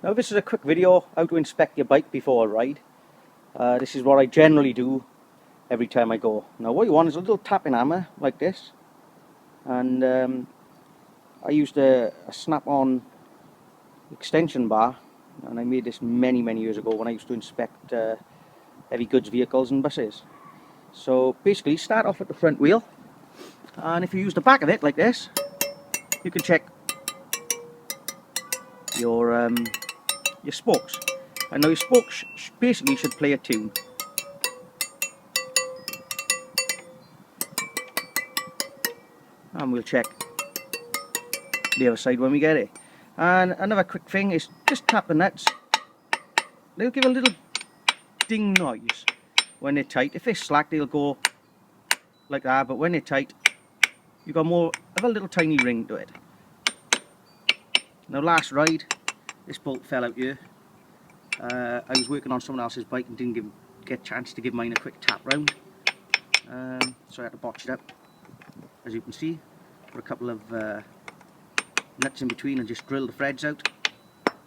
Now this is a quick video how to inspect your bike before a ride. This is what I generally do every time I go. Now what you want is a little tapping hammer like this, and I used a snap-on extension bar, and I made this many years ago when I used to inspect heavy goods vehicles and buses. So basically start off at the front wheel, and if you use the back of it like this, you can check your spokes. And now your spokes basically should play a tune. And we'll check the other side when we get it. And another quick thing is just tap the nuts. They'll give a little ding noise when they're tight. If they're slack, they'll go like that, but when they're tight, you've got more of a little tiny ring to it. Now last ride, this bolt fell out here. I was working on someone else's bike and didn't get a chance to give mine a quick tap round, so I had to botch it up. As you can see, put a couple of nuts in between and just drill the threads out.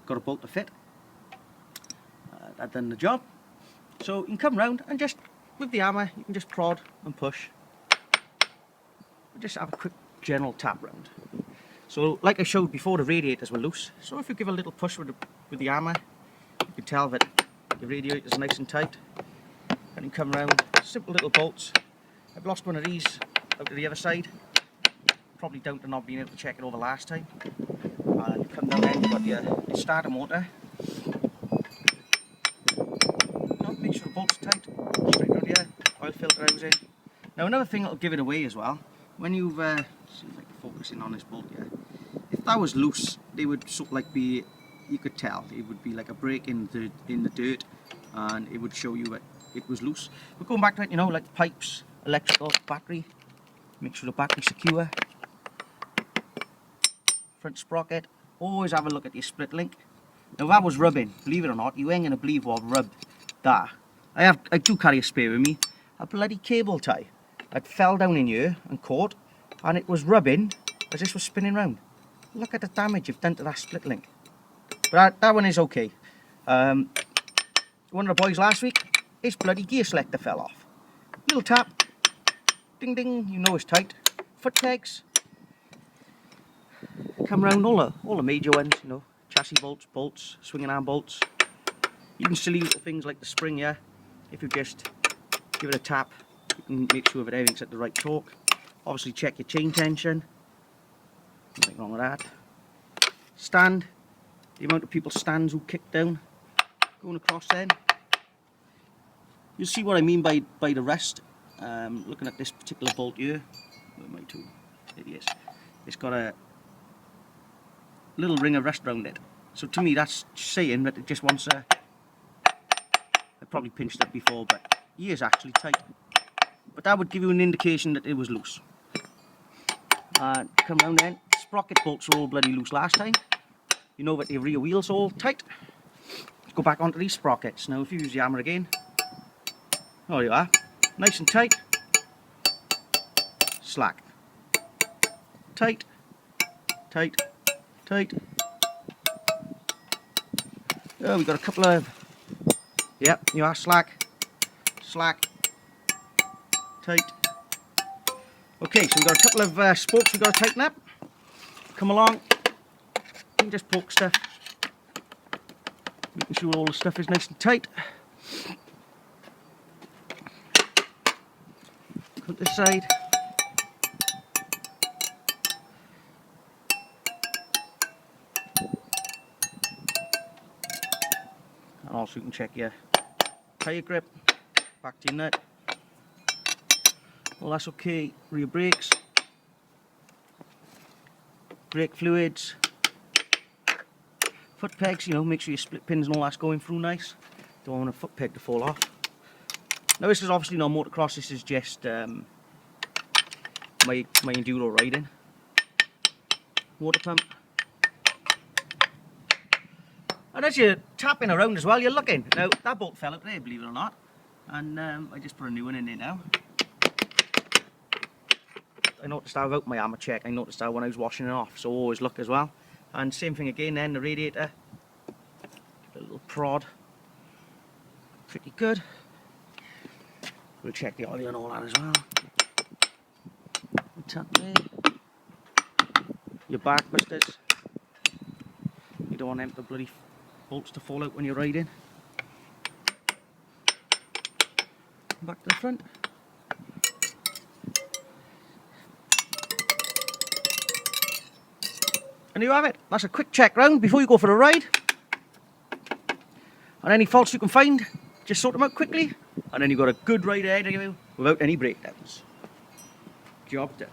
Got a bolt to fit. That done the job. So you can come round and just, with the hammer, you can just prod and push. Just have a quick general tap round. So like I showed before, the radiators were loose. So if you give a little push with the hammer, you can tell that the radiator is nice and tight. And you come round, simple little bolts. I've lost one of these out to the other side. Probably down to not being able to check it over last time. And you come down there and you've got your starter motor. Now make sure the bolts are tight. Straight around here, oil filter housing. Now another thing that'll give it away as well, when you've, see if I can focus in on this bolt here. If that was loose, they would sort of like be, you could tell, it would be like a break in the dirt, and it would show you that it was loose. But going back to it, you know, like pipes, electrical, battery, make sure the battery's secure. Front sprocket, always have a look at your split link. Now that was rubbing, believe it or not, you ain't gonna believe what rubbed that. I do carry a spare with me, a bloody cable tie that fell down in here and caught, and it was rubbing as this was spinning round. Look at the damage you've done to that split link. But that one is okay. One of the boys last week, his bloody gear selector fell off. Little tap, ding ding, you know it's tight. Foot pegs, come round, all the major ones, you know, chassis bolts, swinging arm bolts. Even silly little things like the spring here, if you just give it a tap, you can make sure that everything's at the right torque. Obviously check your chain tension, nothing wrong with that. Stand, the amount of people stands who kick down, going across then. You'll see what I mean by the rest. Looking at this particular bolt here, where am I to? There it is. It's got a little ring of rust around it. So to me that's saying that it just wants a, I probably pinched it before, but he is actually tight. But that would give you an indication that it was loose. Come round then, sprocket bolts were all bloody loose last time. You know that the rear wheel's all tight. Let's go back onto these sprockets. Now if you use the hammer again, there you are, nice and tight, slack, tight, tight, tight. Oh, we've got a couple of, yep, you are slack, slack, tight. Okay, so we've got a couple of spokes we've got to tighten up. Come along, you can just poke stuff, making sure all the stuff is nice and tight. Put this side. And also you can check your tyre grip, back to your nut. Well, that's okay. Rear brakes, brake fluids, foot pegs, you know, make sure your split pins and all that's going through nice. Don't want a foot peg to fall off. Now this is obviously not motocross, this is just my enduro riding. Water pump. And as you're tapping around as well, you're looking. Now that bolt fell out there, believe it or not. And I just put a new one in there now. I noticed that without my hammer check, I noticed that when I was washing it off, so always look as well. And same thing again then, the radiator. prod. Pretty good. We'll check the oil and all that as well. Tuck there. Your back busters. You don't want them to bloody bolts to fall out when you're riding. Back to the front. And there you have it. That's a quick check round before you go for a ride. And any faults you can find, just sort them out quickly. And then you've got a good ride ahead of you without any breakdowns. Job done.